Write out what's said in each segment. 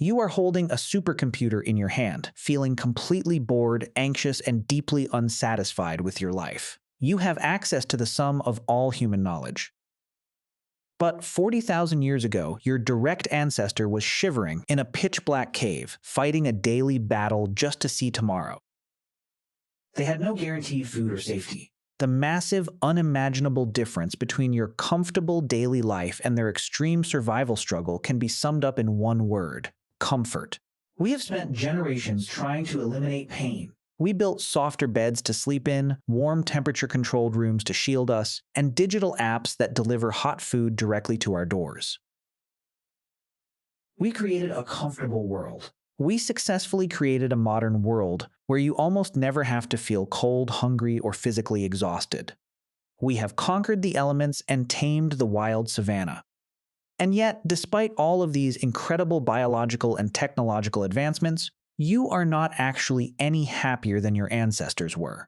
You are holding a supercomputer in your hand, feeling completely bored, anxious, and deeply unsatisfied with your life. You have access to the sum of all human knowledge. But 40,000 years ago, your direct ancestor was shivering in a pitch-black cave, fighting a daily battle just to see tomorrow. They had no guaranteed food or safety. The massive, unimaginable difference between your comfortable daily life and their extreme survival struggle can be summed up in one word: comfort. We have spent generations trying to eliminate pain. We built softer beds to sleep in, warm temperature-controlled rooms to shield us, and digital apps that deliver hot food directly to our doors. We created a comfortable world. We successfully created a modern world where you almost never have to feel cold, hungry, or physically exhausted. We have conquered the elements and tamed the wild savanna. And yet, despite all of these incredible biological and technological advancements, you are not actually any happier than your ancestors were.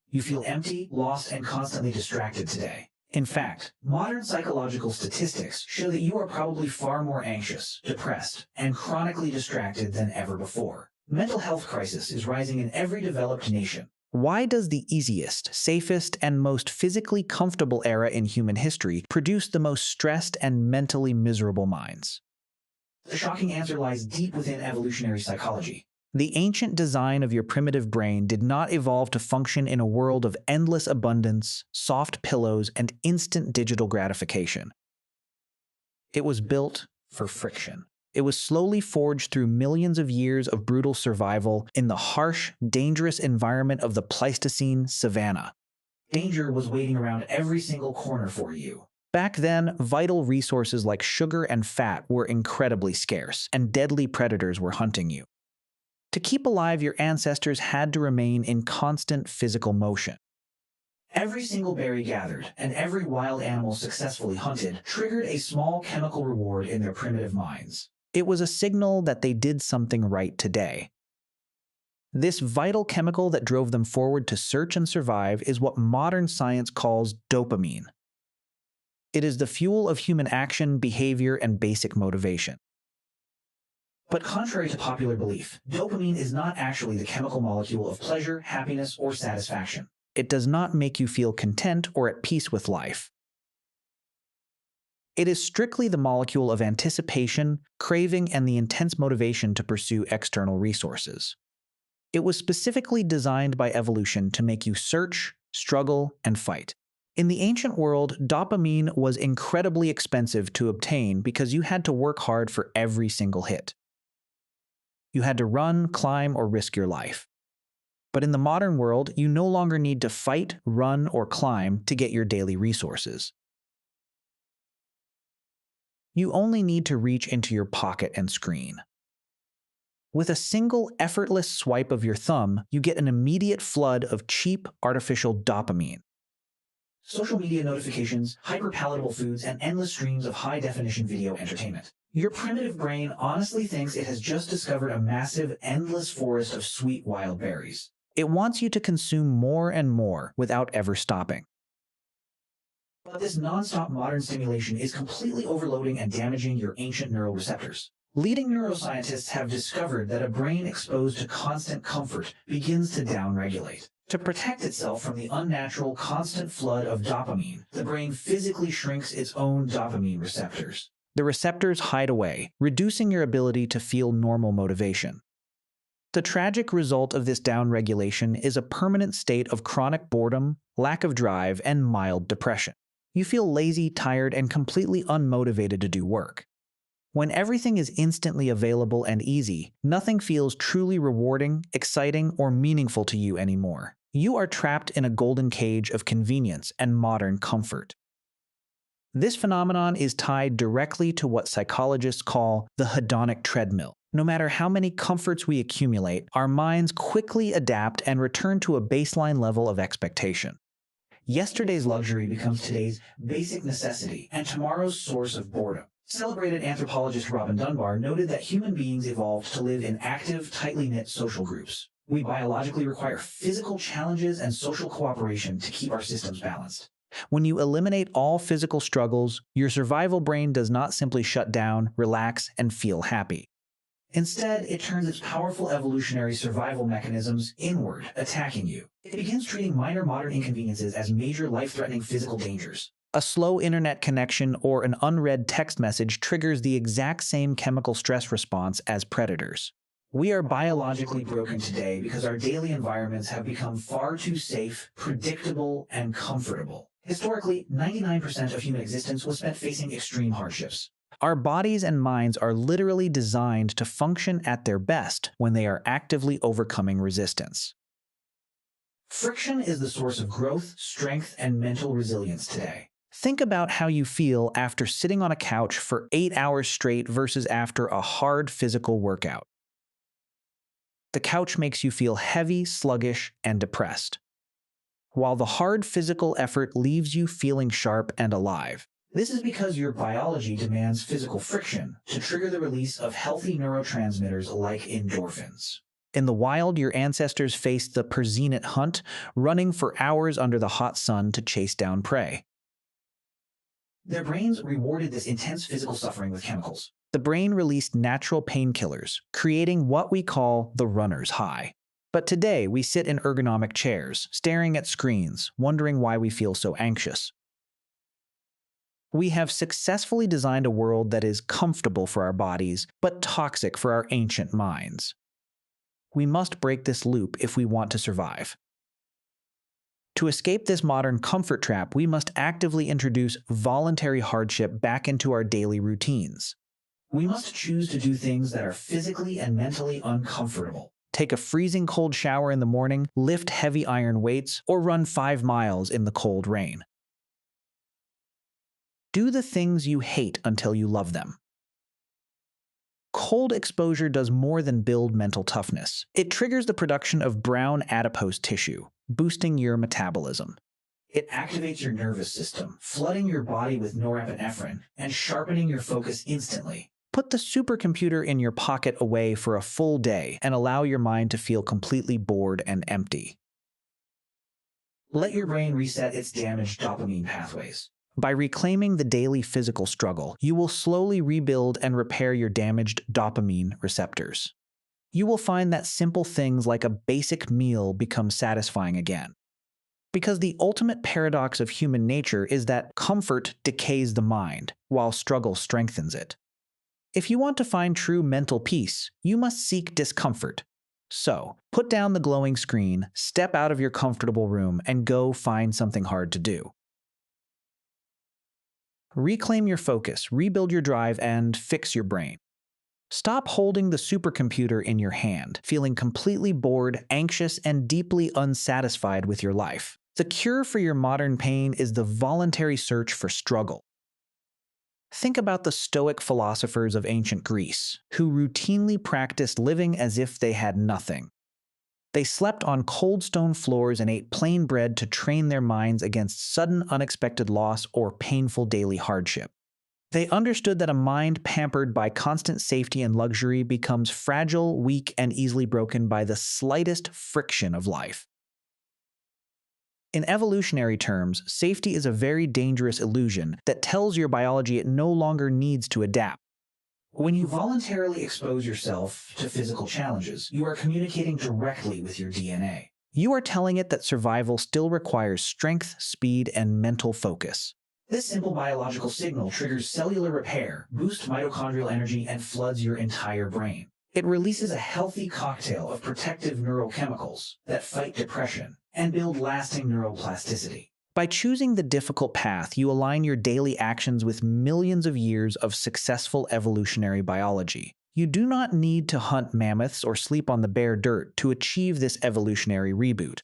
You feel empty, lost, and constantly distracted today. In fact, modern psychological statistics show that you are probably far more anxious, depressed, and chronically distracted than ever before. Mental health crisis is rising in every developed nation. Why does the easiest, safest, and most physically comfortable era in human history produce the most stressed and mentally miserable minds? The shocking answer lies deep within evolutionary psychology. The ancient design of your primitive brain did not evolve to function in a world of endless abundance, soft pillows, and instant digital gratification. It was built for friction. It was slowly forged through millions of years of brutal survival in the harsh, dangerous environment of the Pleistocene savanna. Danger was waiting around every single corner for you. Back then, vital resources like sugar and fat were incredibly scarce, and deadly predators were hunting you. To keep alive, your ancestors had to remain in constant physical motion. Every single berry gathered and every wild animal successfully hunted triggered a small chemical reward in their primitive minds. It was a signal that they did something right today. This vital chemical that drove them forward to search and survive is what modern science calls dopamine. It is the fuel of human action, behavior, and basic motivation. But contrary to popular belief, dopamine is not actually the chemical molecule of pleasure, happiness, or satisfaction. It does not make you feel content or at peace with life. It is strictly the molecule of anticipation, craving, and the intense motivation to pursue external resources. It was specifically designed by evolution to make you search, struggle, and fight. In the ancient world, dopamine was incredibly expensive to obtain because you had to work hard for every single hit. You had to run, climb, or risk your life. But in the modern world, you no longer need to fight, run, or climb to get your daily resources. You only need to reach into your pocket and screen. With a single effortless swipe of your thumb, you get an immediate flood of cheap, artificial dopamine. Social media notifications, hyper-palatable foods, and endless streams of high-definition video entertainment. Your primitive brain honestly thinks it has just discovered a massive, endless forest of sweet wild berries. It wants you to consume more and more without ever stopping. But this non-stop modern stimulation is completely overloading and damaging your ancient neural receptors. Leading neuroscientists have discovered that a brain exposed to constant comfort begins to downregulate. To protect itself from the unnatural, constant flood of dopamine, the brain physically shrinks its own dopamine receptors. The receptors hide away, reducing your ability to feel normal motivation. The tragic result of this downregulation is a permanent state of chronic boredom, lack of drive, and mild depression. You feel lazy, tired, and completely unmotivated to do work. When everything is instantly available and easy, nothing feels truly rewarding, exciting, or meaningful to you anymore. You are trapped in a golden cage of convenience and modern comfort. This phenomenon is tied directly to what psychologists call the hedonic treadmill. No matter how many comforts we accumulate, our minds quickly adapt and return to a baseline level of expectation. Yesterday's luxury becomes today's basic necessity and tomorrow's source of boredom. Celebrated anthropologist Robin Dunbar noted that human beings evolved to live in active, tightly knit social groups. We biologically require physical challenges and social cooperation to keep our systems balanced. When you eliminate all physical struggles, your survival brain does not simply shut down, relax, and feel happy. Instead, it turns its powerful evolutionary survival mechanisms inward, attacking you. It begins treating minor modern inconveniences as major life-threatening physical dangers. A slow internet connection or an unread text message triggers the exact same chemical stress response as predators. We are biologically broken today because our daily environments have become far too safe, predictable, and comfortable. Historically, 99% of human existence was spent facing extreme hardships. Our bodies and minds are literally designed to function at their best when they are actively overcoming resistance. Friction is the source of growth, strength, and mental resilience today. Think about how you feel after sitting on a couch for 8 hours straight versus after a hard physical workout. The couch makes you feel heavy, sluggish, and depressed, while the hard physical effort leaves you feeling sharp and alive. This is because your biology demands physical friction to trigger the release of healthy neurotransmitters like endorphins. In the wild, your ancestors faced the Persianate hunt, running for hours under the hot sun to chase down prey. Their brains rewarded this intense physical suffering with chemicals. The brain released natural painkillers, creating what we call the runner's high. But today, we sit in ergonomic chairs, staring at screens, wondering why we feel so anxious. We have successfully designed a world that is comfortable for our bodies, but toxic for our ancient minds. We must break this loop if we want to survive. To escape this modern comfort trap, we must actively introduce voluntary hardship back into our daily routines. We must choose to do things that are physically and mentally uncomfortable. Take a freezing cold shower in the morning, lift heavy iron weights, or run 5 miles in the cold rain. Do the things you hate until you love them. Cold exposure does more than build mental toughness. It triggers the production of brown adipose tissue, boosting your metabolism. It activates your nervous system, flooding your body with norepinephrine and sharpening your focus instantly. Put the supercomputer in your pocket away for a full day and allow your mind to feel completely bored and empty. Let your brain reset its damaged dopamine pathways. By reclaiming the daily physical struggle, you will slowly rebuild and repair your damaged dopamine receptors. You will find that simple things like a basic meal become satisfying again. Because the ultimate paradox of human nature is that comfort decays the mind, while struggle strengthens it. If you want to find true mental peace, you must seek discomfort. So, put down the glowing screen, step out of your comfortable room, and go find something hard to do. Reclaim your focus, rebuild your drive, and fix your brain. Stop holding the supercomputer in your hand, feeling completely bored, anxious, and deeply unsatisfied with your life. The cure for your modern pain is the voluntary search for struggle. Think about the Stoic philosophers of ancient Greece, who routinely practiced living as if they had nothing. They slept on cold stone floors and ate plain bread to train their minds against sudden unexpected loss or painful daily hardship. They understood that a mind pampered by constant safety and luxury becomes fragile, weak, and easily broken by the slightest friction of life. In evolutionary terms, safety is a very dangerous illusion that tells your biology it no longer needs to adapt. When you voluntarily expose yourself to physical challenges, you are communicating directly with your DNA. You are telling it that survival still requires strength, speed, and mental focus. This simple biological signal triggers cellular repair, boosts mitochondrial energy, and floods your entire brain. It releases a healthy cocktail of protective neurochemicals that fight depression and build lasting neuroplasticity. By choosing the difficult path, you align your daily actions with millions of years of successful evolutionary biology. You do not need to hunt mammoths or sleep on the bare dirt to achieve this evolutionary reboot.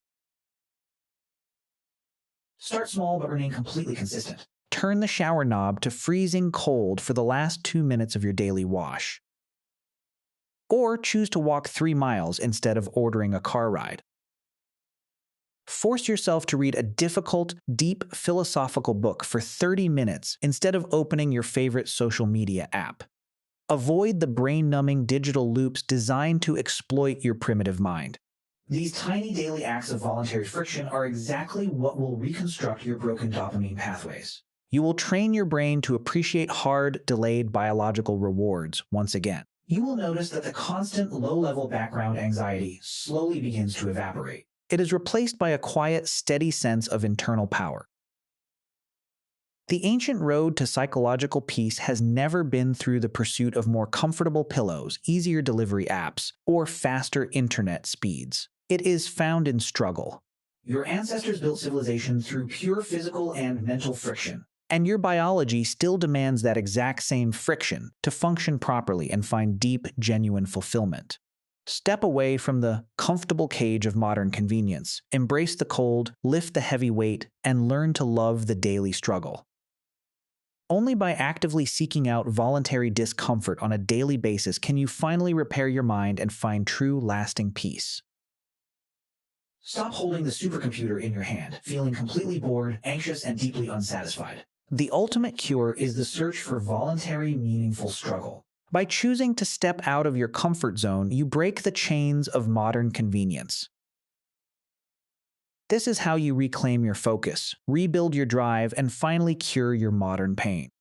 Start small but remain completely consistent. Turn the shower knob to freezing cold for the last 2 minutes of your daily wash. Or choose to walk 3 miles instead of ordering a car ride. Force yourself to read a difficult, deep philosophical book for 30 minutes instead of opening your favorite social media app. Avoid the brain-numbing digital loops designed to exploit your primitive mind. These tiny daily acts of voluntary friction are exactly what will reconstruct your broken dopamine pathways. You will train your brain to appreciate hard, delayed biological rewards once again. You will notice that the constant low-level background anxiety slowly begins to evaporate. It is replaced by a quiet, steady sense of internal power. The ancient road to psychological peace has never been through the pursuit of more comfortable pillows, easier delivery apps, or faster internet speeds. It is found in struggle. Your ancestors built civilization through pure physical and mental friction. And your biology still demands that exact same friction to function properly and find deep, genuine fulfillment. Step away from the comfortable cage of modern convenience. Embrace the cold, lift the heavy weight, and learn to love the daily struggle. Only by actively seeking out voluntary discomfort on a daily basis can you finally repair your mind and find true, lasting peace. Stop holding the supercomputer in your hand, feeling completely bored, anxious, and deeply unsatisfied. The ultimate cure is the search for voluntary, meaningful struggle. By choosing to step out of your comfort zone, you break the chains of modern convenience. This is how you reclaim your focus, rebuild your drive, and finally cure your modern pain.